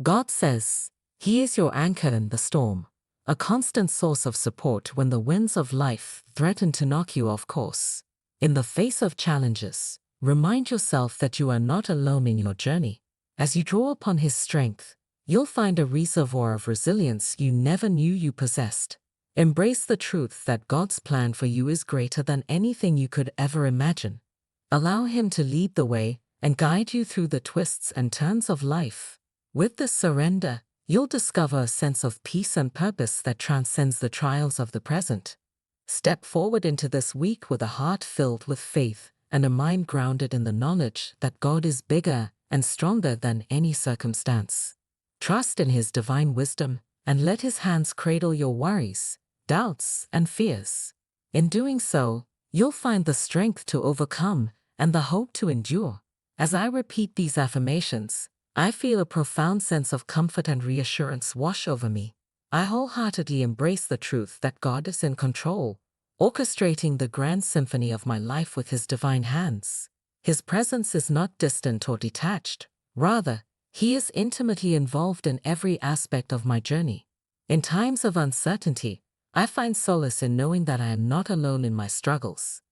God says, He is your anchor in the storm, a constant source of support when the winds of life threaten to knock you off course. In the face of challenges, remind yourself that you are not alone in your journey. As you draw upon His strength, you'll find a reservoir of resilience you never knew you possessed. Embrace the truth that God's plan for you is greater than anything you could ever imagine. Allow Him to lead the way and guide you through the twists and turns of life. With this surrender, you'll discover a sense of peace and purpose that transcends the trials of the present. Step forward into this week with a heart filled with faith and a mind grounded in the knowledge that God is bigger and stronger than any circumstance. Trust in His divine wisdom and let His hands cradle your worries, doubts, and fears. In doing so, you'll find the strength to overcome and the hope to endure. As I repeat these affirmations, I feel a profound sense of comfort and reassurance wash over me. I wholeheartedly embrace the truth that God is in control, orchestrating the grand symphony of my life with His divine hands. His presence is not distant or detached. Rather, He is intimately involved in every aspect of my journey. In times of uncertainty, I find solace in knowing that I am not alone in my struggles.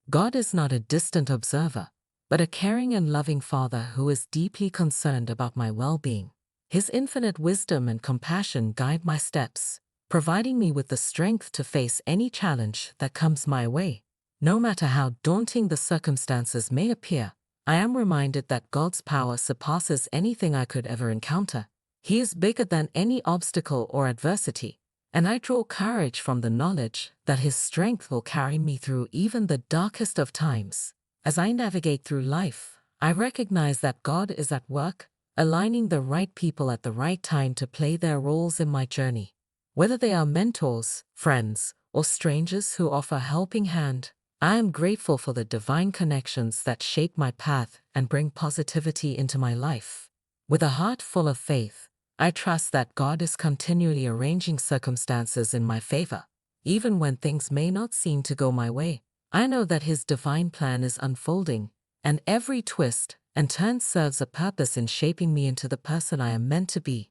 God is not a distant observer, but a caring and loving Father who is deeply concerned about my well-being. His infinite wisdom and compassion guide my steps, providing me with the strength to face any challenge that comes my way. No matter how daunting the circumstances may appear, I am reminded that God's power surpasses anything I could ever encounter. He is bigger than any obstacle or adversity, and I draw courage from the knowledge that His strength will carry me through even the darkest of times. As I navigate through life, I recognize that God is at work, aligning the right people at the right time to play their roles in my journey. Whether they are mentors, friends, or strangers who offer a helping hand, I am grateful for the divine connections that shape my path and bring positivity into my life. With a heart full of faith, I trust that God is continually arranging circumstances in my favor. Even when things may not seem to go my way, I know that His divine plan is unfolding, and every twist and turn serves a purpose in shaping me into the person I am meant to be.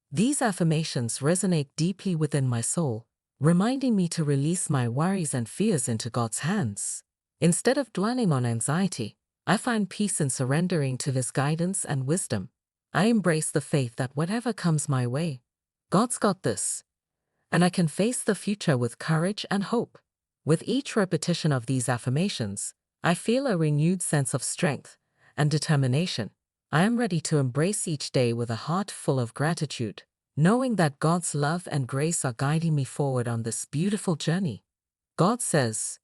These affirmations resonate deeply within my soul, reminding me to release my worries and fears into God's hands. Instead of dwelling on anxiety, I find peace in surrendering to His guidance and wisdom. I embrace the faith that whatever comes my way, God's got this, and I can face the future with courage and hope. With each repetition of these affirmations, I feel a renewed sense of strength and determination. I am ready to embrace each day with a heart full of gratitude, knowing that God's love and grace are guiding me forward on this beautiful journey. God says,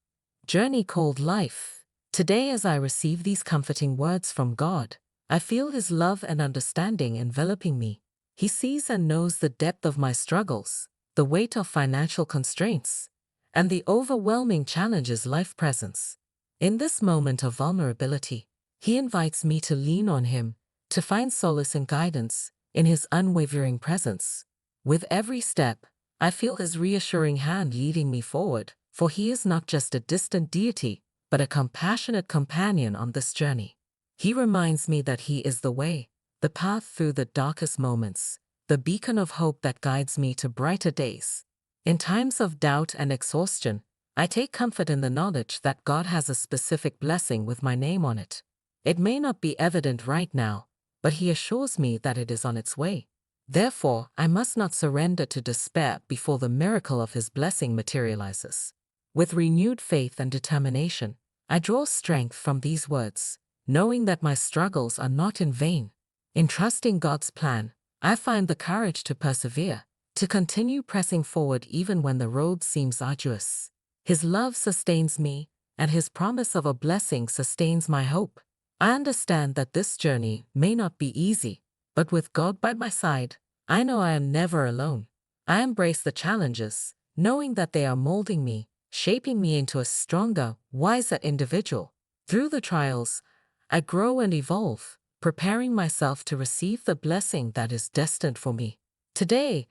"Journey called life." Today, as I receive these comforting words from God, I feel His love and understanding enveloping me. He sees and knows the depth of my struggles, the weight of financial constraints, and the overwhelming challenges life presents. In this moment of vulnerability, He invites me to lean on Him, to find solace and guidance in His unwavering presence. With every step, I feel His reassuring hand leading me forward, for He is not just a distant deity, but a compassionate companion on this journey. He reminds me that He is the way, the path through the darkest moments, the beacon of hope that guides me to brighter days. In times of doubt and exhaustion, I take comfort in the knowledge that God has a specific blessing with my name on it. It may not be evident right now, but He assures me that it is on its way. Therefore, I must not surrender to despair before the miracle of His blessing materializes. With renewed faith and determination, I draw strength from these words, knowing that my struggles are not in vain. In trusting God's plan, I find the courage to persevere, to continue pressing forward even when the road seems arduous. His love sustains me, and His promise of a blessing sustains my hope. I understand that this journey may not be easy, but with God by my side, I know I am never alone. I embrace the challenges, knowing that they are molding me, shaping me into a stronger, wiser individual. Through the trials, I grow and evolve, preparing myself to receive the blessing that is destined for me. Today,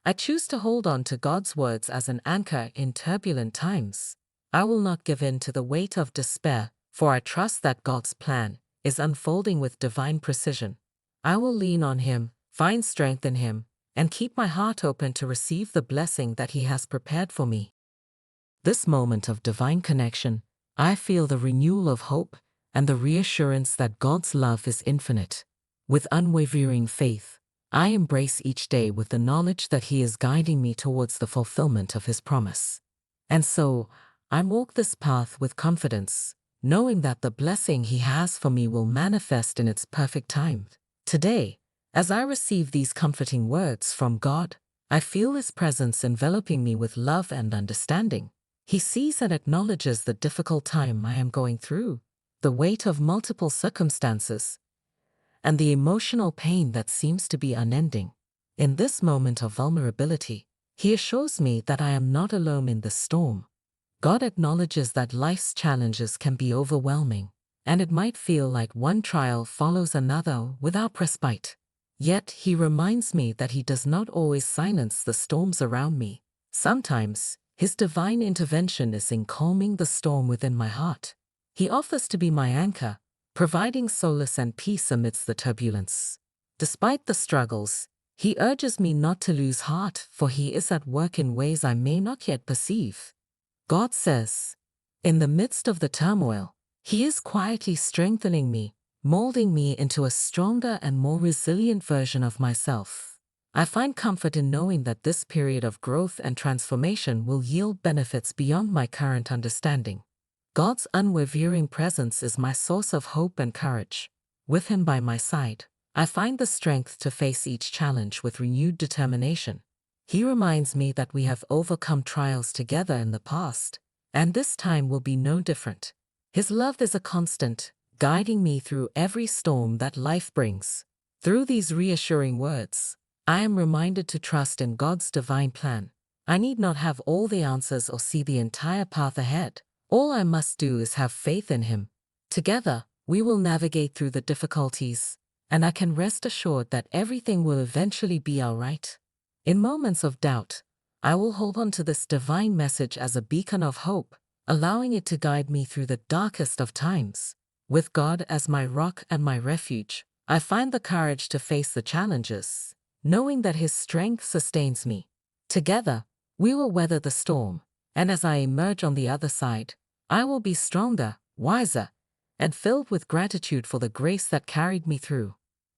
I choose to hold on to God's words as an anchor in turbulent times. I will not give in to the weight of despair, for I trust that God's plan is unfolding with divine precision. I will lean on Him, find strength in Him, and keep my heart open to receive the blessing that He has prepared for me. This moment of divine connection, I feel the renewal of hope and the reassurance that God's love is infinite. With unwavering faith, I embrace each day with the knowledge that He is guiding me towards the fulfillment of His promise. And so, I walk this path with confidence, knowing that the blessing He has for me will manifest in its perfect time. Today, as I receive these comforting words from God, I feel His presence enveloping me with love and understanding. He sees and acknowledges the difficult time I am going through, the weight of multiple circumstances, and the emotional pain that seems to be unending. In this moment of vulnerability, He assures me that I am not alone in the storm. God acknowledges that life's challenges can be overwhelming, and it might feel like one trial follows another without respite. Yet He reminds me that He does not always silence the storms around me. Sometimes, His divine intervention is in calming the storm within my heart. He offers to be my anchor, providing solace and peace amidst the turbulence. Despite the struggles, He urges me not to lose heart, for He is at work in ways I may not yet perceive. God says, in the midst of the turmoil, He is quietly strengthening me, molding me into a stronger and more resilient version of myself. I find comfort in knowing that this period of growth and transformation will yield benefits beyond my current understanding. God's unwavering presence is my source of hope and courage. With Him by my side, I find the strength to face each challenge with renewed determination. He reminds me that we have overcome trials together in the past, and this time will be no different. His love is a constant, guiding me through every storm that life brings. Through these reassuring words, I am reminded to trust in God's divine plan. I need not have all the answers or see the entire path ahead. All I must do is have faith in Him. Together, we will navigate through the difficulties, and I can rest assured that everything will eventually be all right. In moments of doubt, I will hold on to this divine message as a beacon of hope, allowing it to guide me through the darkest of times. With God as my rock and my refuge, I find the courage to face the challenges, knowing that His strength sustains me. Together, we will weather the storm, and as I emerge on the other side, I will be stronger, wiser, and filled with gratitude for the grace that carried me through.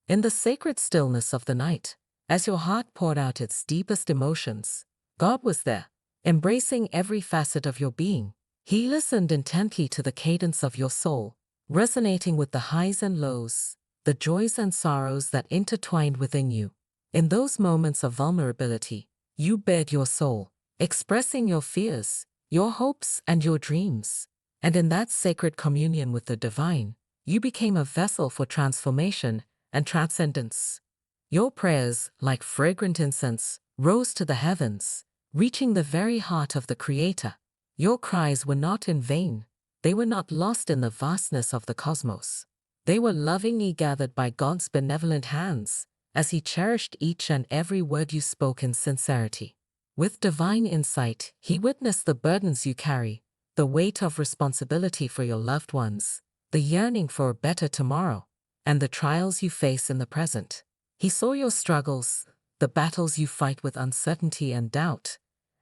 In the sacred stillness of the night, as your heart poured out its deepest emotions, God was there, embracing every facet of your being. He listened intently to the cadence of your soul, resonating with the highs and lows, the joys and sorrows that intertwined within you. In those moments of vulnerability, you bared your soul, expressing your fears, your hopes, and your dreams. And in that sacred communion with the divine, you became a vessel for transformation and transcendence. Your prayers, like fragrant incense, rose to the heavens, reaching the very heart of the Creator. Your cries were not in vain. They were not lost in the vastness of the cosmos. They were lovingly gathered by God's benevolent hands, as He cherished each and every word you spoke in sincerity. With divine insight, He witnessed the burdens you carry, the weight of responsibility for your loved ones, the yearning for a better tomorrow, and the trials you face in the present. He saw your struggles, the battles you fight with uncertainty and doubt,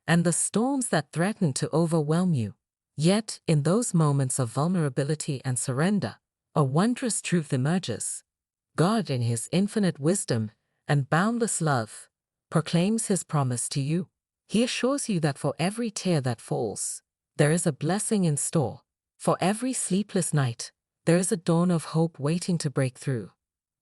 and the storms that threaten to overwhelm you. Yet, in those moments of vulnerability and surrender, a wondrous truth emerges. God, in His infinite wisdom and boundless love, proclaims His promise to you. He assures you that for every tear that falls, there is a blessing in store. For every sleepless night, there is a dawn of hope waiting to break through.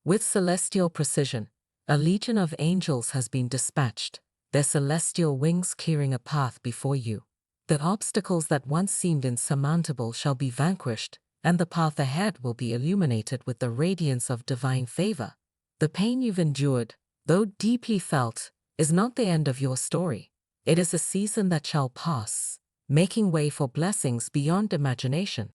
With celestial precision, a legion of angels has been dispatched, their celestial wings clearing a path before you. The obstacles that once seemed insurmountable shall be vanquished, and the path ahead will be illuminated with the radiance of divine favor. The pain you've endured, though deeply felt, is not the end of your story. It is a season that shall pass, making way for blessings beyond imagination.